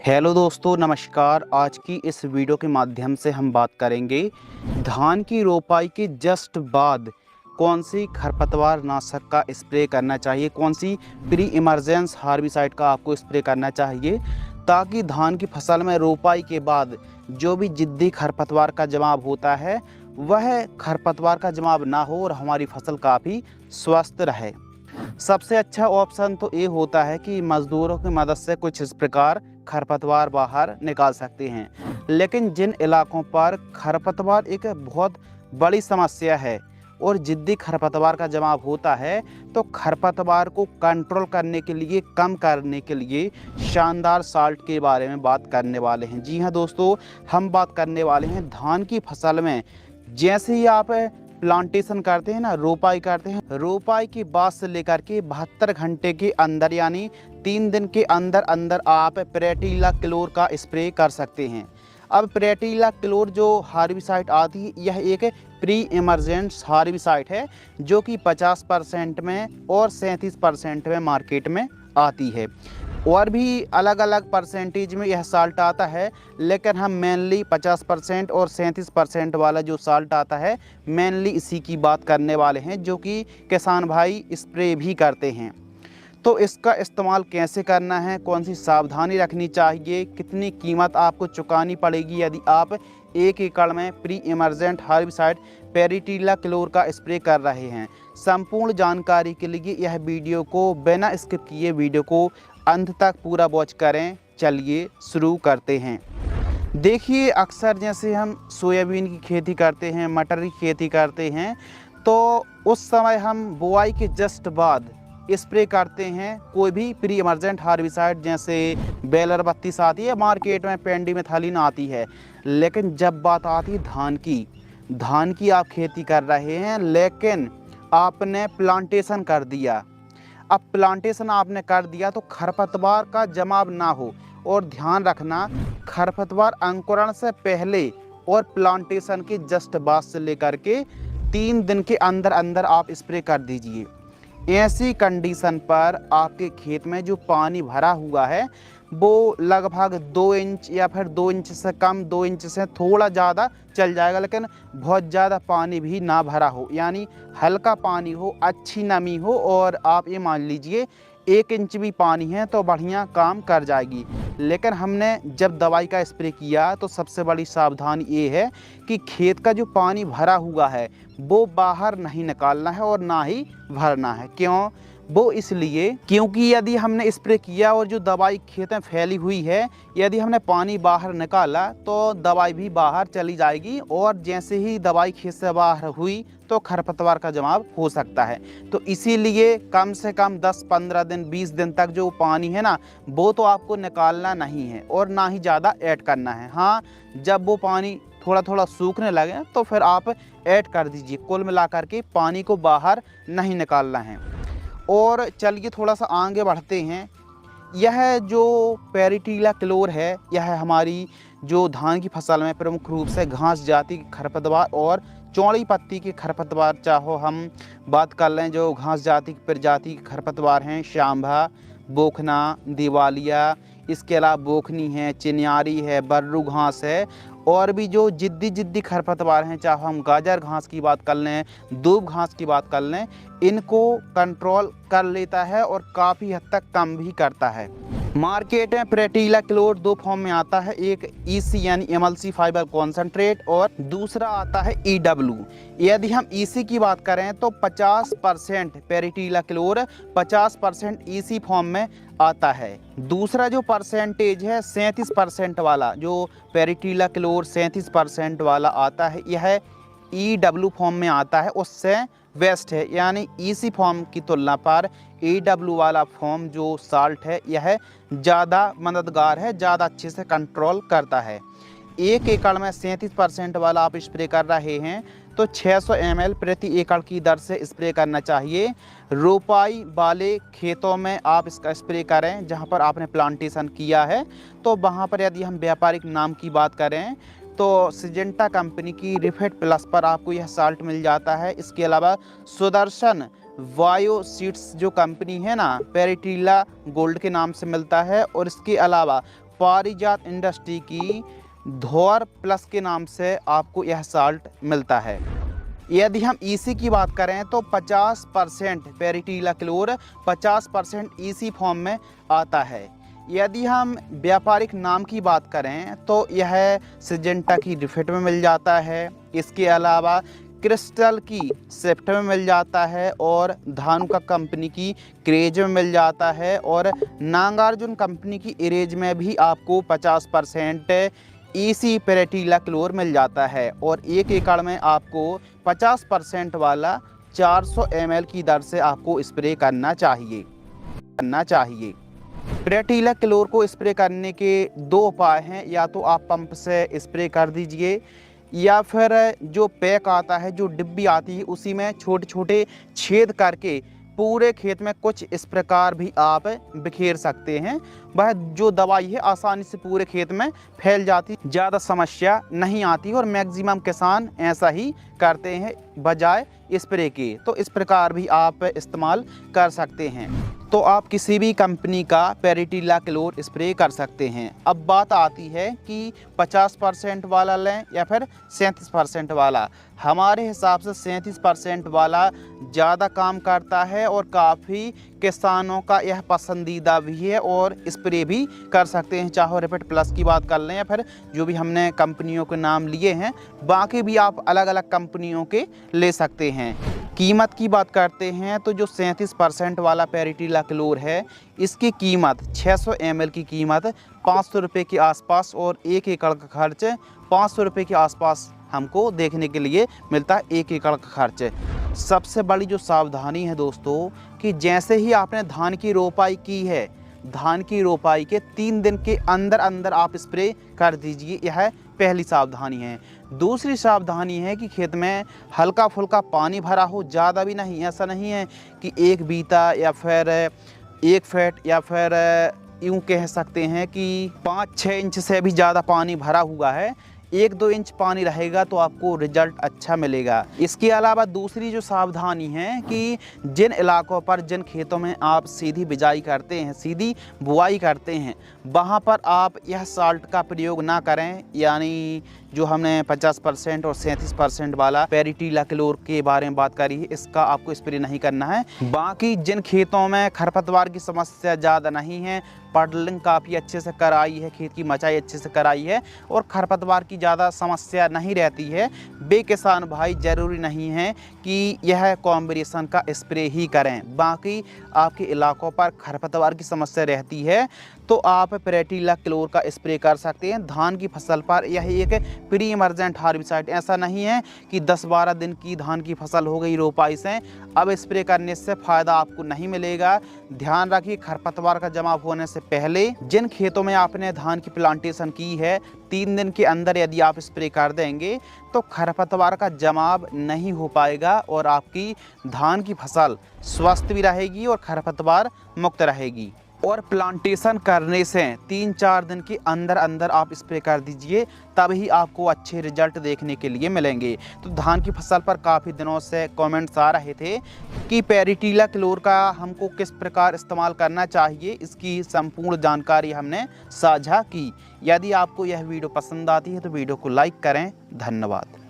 Hello दोस्तों, नमस्कार। आज की इस वीडियो के माध्यम से हम बात करेंगे धान की रोपाई के जस्ट बाद कौन सी खरपतवार नाशक का स्प्रे करना चाहिए, कौन सी प्री इमरजेंस हार्बिसाइड का आपको स्प्रे करना चाहिए ताकि धान की फसल में रोपाई के बाद जो भी जिद्दी खरपतवार का जमाव होता है वह खरपतवार का जमाव ना हो और हमारी फसल काफ़ी स्वस्थ रहे। सबसे अच्छा ऑप्शन तो ये होता है कि मज़दूरों की मदद से कुछ इस प्रकार खरपतवार बाहर निकाल सकते हैं। लेकिन जिन इलाकों पर खरपतवार एक बहुत बड़ी समस्या है और जिद्दी खरपतवार का जमाव होता है, तो खरपतवार को कंट्रोल करने के लिए, कम करने के लिए शानदार साल्ट के बारे में बात करने वाले हैं। जी हाँ दोस्तों, हम बात करने वाले हैं धान की फसल में जैसे ही आप प्लांटेशन करते हैं ना, रोपाई करते हैं, रोपाई के बाद से लेकर के 72 घंटे के अंदर यानी 3 दिन के अंदर अंदर आप प्रेटिला क्लोर का स्प्रे कर सकते हैं। अब प्रेटिला क्लोर जो हार्बिसाइड आती है, यह एक प्री इमरजेंस हार्बिसाइड है जो कि 50% में और 37% में मार्केट में आती है। और भी अलग अलग परसेंटेज में यह साल्ट आता है, लेकिन हम मेनली 50% और 37% वाला जो साल्ट आता है, मेनली इसी की बात करने वाले हैं जो कि किसान भाई स्प्रे भी करते हैं। तो इसका इस्तेमाल कैसे करना है, कौन सी सावधानी रखनी चाहिए, कितनी कीमत आपको चुकानी पड़ेगी यदि आप 1 एकड़ में प्री इमरजेंट हार्बिसाइड प्रेटिला क्लोर का स्प्रे कर रहे हैं, संपूर्ण जानकारी के लिए यह वीडियो को बिना स्किप किए वीडियो को अंत तक पूरा वॉच करें। चलिए शुरू करते हैं। देखिए, अक्सर जैसे हम सोयाबीन की खेती करते हैं, मटर की खेती करते हैं, तो उस समय हम बुआई के जस्ट बाद स्प्रे करते हैं कोई भी प्री इमरजेंट हार्बिसाइड, जैसे बेलर 32 आती है मार्केट में, पेंडिमेथालिन आती है। लेकिन जब बात आती है धान की आप खेती कर रहे हैं, लेकिन आपने प्लांटेशन कर दिया। अब प्लांटेशन आपने कर दिया तो खरपतवार का जमाव ना हो, और ध्यान रखना खरपतवार अंकुरण से पहले और प्लांटेशन के जस्ट बाद से लेकर के 3 दिन के अंदर अंदर आप स्प्रे कर दीजिए। ऐसी कंडीशन पर आपके खेत में जो पानी भरा हुआ है वो लगभग 2 इंच या फिर 2 इंच से कम, 2 इंच से थोड़ा ज़्यादा चल जाएगा, लेकिन बहुत ज़्यादा पानी भी ना भरा हो, यानी हल्का पानी हो, अच्छी नमी हो, और आप ये मान लीजिए 1 इंच भी पानी है तो बढ़िया काम कर जाएगी। लेकिन हमने जब दवाई का स्प्रे किया तो सबसे बड़ी सावधानी ये है कि खेत का जो पानी भरा हुआ है वो बाहर नहीं निकालना है और ना ही भरना है। क्यों? वो इसलिए क्योंकि यदि हमने स्प्रे किया और जो दवाई खेत में फैली हुई है, यदि हमने पानी बाहर निकाला तो दवाई भी बाहर चली जाएगी, और जैसे ही दवाई खेत से बाहर हुई तो खरपतवार का जमाव हो सकता है। तो इसीलिए कम से कम 10-15 दिन, 20 दिन तक जो पानी है ना, वो तो आपको निकालना नहीं है और ना ही ज़्यादा ऐड करना है। हाँ, जब वो पानी थोड़ा थोड़ा सूखने लगे तो फिर आप ऐड कर दीजिए। कुल मिलाकर के पानी को बाहर नहीं निकालना है। और चलिए थोड़ा सा आगे बढ़ते हैं। यह जो प्रेटिला क्लोर है, यह हमारी जो धान की फसल में प्रमुख रूप से घास जाति की खरपतवार और चौड़ी पत्ती की खरपतवार, चाहो हम बात कर लें जो घास जाति की प्रजाति की खरपतवार हैं, शांभा, बोखना, दिवालिया, इसके अलावा बोखनी है, चिन्यारी है, बर्रू घास है, और भी जो जिद्दी खरपतवार हैं, चाहे हम गाजर घास की बात कर लें, दूब घास की बात कर लें, इनको कंट्रोल कर लेता है और काफ़ी हद तक कम भी करता है। मार्केट में प्रेटिला क्लोर 2 फॉर्म में आता है, एक ईसी यानी एमल्सी फाइबर कॉन्सेंट्रेट, और दूसरा आता है ईडब्ल्यू। यदि हम ईसी की बात करें तो 50% प्रेटिला क्लोर, 50% ईसी फॉर्म में आता है। दूसरा जो परसेंटेज है 37% वाला, जो प्रेटिला क्लोर 37% वाला आता है, यह ईडब्ल्यू फॉर्म में आता है, उससे वेस्ट है। यानी ईसी फॉर्म की तुलना पर ईडब्ल्यू वाला फॉर्म जो साल्ट है यह ज़्यादा मददगार है, ज़्यादा अच्छे से कंट्रोल करता है। 1 एकड़ में 37% वाला आप स्प्रे कर रहे हैं तो 600 ml प्रति एकड़ की दर से स्प्रे करना चाहिए। रोपाई वाले खेतों में आप इसका स्प्रे करें, जहां पर आपने प्लांटेशन किया है तो वहां पर यदि हम व्यापारिक नाम की बात करें तो सिजेंटा कंपनी की रिफेट प्लस पर आपको यह साल्ट मिल जाता है। इसके अलावा सुदर्शन वायो सीड्स जो कंपनी है ना, प्रेटिला गोल्ड के नाम से मिलता है, और इसके अलावा पारिजात इंडस्ट्री की धौर प्लस के नाम से आपको यह साल्ट मिलता है। यदि हम ईसी की बात करें तो 50% पेरिटीला क्लोर 50% ईसी फॉर्म में आता है। यदि हम व्यापारिक नाम की बात करें तो यह सिजेंटा की रिफिट में मिल जाता है। इसके अलावा क्रिस्टल की सेप्ट में मिल जाता है और धानुका कंपनी की क्रेज में मिल जाता है और नागार्जुन कंपनी की इरेज में भी आपको 50% ईसी पेरिटीला क्लोर मिल जाता है। और 1 एकड़ में आपको 50% वाला 400 ml की दर से आपको स्प्रे करना चाहिए। पेरिटीला क्लोर को स्प्रे करने के 2 उपाय हैं, या तो आप पंप से स्प्रे कर दीजिए या फिर जो पैक आता है, जो डिब्बी आती है, उसी में छोटे छोटे छेद करके पूरे खेत में कुछ इस प्रकार भी आप बिखेर सकते हैं। वह जो दवाई है आसानी से पूरे खेत में फैल जाती, ज़्यादा समस्या नहीं आती और मैक्सिमम किसान ऐसा ही करते हैं बजाय स्प्रे के। तो इस प्रकार भी आप इस्तेमाल कर सकते हैं। तो आप किसी भी कंपनी का पेरिटीला क्लोर स्प्रे कर सकते हैं। अब बात आती है कि 50% वाला लें या फिर 37% वाला। हमारे हिसाब से 37% वाला ज़्यादा काम करता है और काफ़ी किसानों का यह पसंदीदा भी है और स्प्रे भी कर सकते हैं। चाहे रिपिट प्लस की बात कर लें या फिर जो भी हमने कंपनियों के नाम लिए हैं, बाकी भी आप अलग अलग कंपनियों के ले सकते हैं। कीमत की बात करते हैं तो जो 37% वाला पेरिटीला क्लोर है, इसकी कीमत 600 ml की कीमत 500 रुपये के आसपास और 1 एकड़ का खर्च 500 रुपये के आसपास हमको देखने के लिए मिलता है। 1 एकड़ का खर्च। सबसे बड़ी जो सावधानी है दोस्तों कि जैसे ही आपने धान की रोपाई की है, धान की रोपाई के 3 दिन के अंदर अंदर आप स्प्रे कर दीजिए। यह पहली सावधानी है। दूसरी सावधानी है कि खेत में हल्का फुल्का पानी भरा हो, ज़्यादा भी नहीं। ऐसा नहीं है कि 1 बीता या फिर 1 फीट या फिर यूँ कह सकते हैं कि 5-6 इंच से भी ज़्यादा पानी भरा हुआ है। 1-2 इंच पानी रहेगा तो आपको रिजल्ट अच्छा मिलेगा। इसके अलावा दूसरी जो सावधानी है कि जिन इलाकों पर, जिन खेतों में आप सीधी बिजाई करते हैं, सीधी बुआई करते हैं, वहाँ पर आप यह साल्ट का प्रयोग ना करें। यानी जो हमने 50% और 37% वाला पेरिटीला क्लोर के बारे में बात करी है, इसका आपको स्प्रे नहीं करना है। बाकी जिन खेतों में खरपतवार की समस्या ज़्यादा नहीं है, पडलिंग काफ़ी अच्छे से कराई है, खेत की मचाई अच्छे से कराई है और खरपतवार की ज़्यादा समस्या नहीं रहती है, वे किसान भाई ज़रूरी नहीं है कि यह कॉम्बिनेशन का स्प्रे ही करें। बाकी आपके इलाकों पर खरपतवार की समस्या रहती है तो आप पेरिटीला क्लोर का स्प्रे कर सकते हैं। धान की फसल पर यह एक प्री इमरजेंट हार्बिसाइड। ऐसा नहीं है कि 10-12 दिन की धान की फसल हो गई रोपाई से, अब स्प्रे करने से फ़ायदा आपको नहीं मिलेगा। ध्यान रखिए, खरपतवार का जमाव होने से पहले जिन खेतों में आपने धान की प्लांटेशन की है, 3 दिन के अंदर यदि आप स्प्रे कर देंगे तो खरपतवार का जमाव नहीं हो पाएगा और आपकी धान की फसल स्वस्थ भी रहेगी और खरपतवार मुक्त रहेगी। और प्लांटेशन करने से 3-4 दिन के अंदर अंदर आप स्प्रे कर दीजिए, तभी आपको अच्छे रिजल्ट देखने के लिए मिलेंगे। तो धान की फसल पर काफ़ी दिनों से कमेंट्स आ रहे थे कि पेरिटीला क्लोर का हमको किस प्रकार इस्तेमाल करना चाहिए, इसकी संपूर्ण जानकारी हमने साझा की। यदि आपको यह वीडियो पसंद आती है तो वीडियो को लाइक करें। धन्यवाद।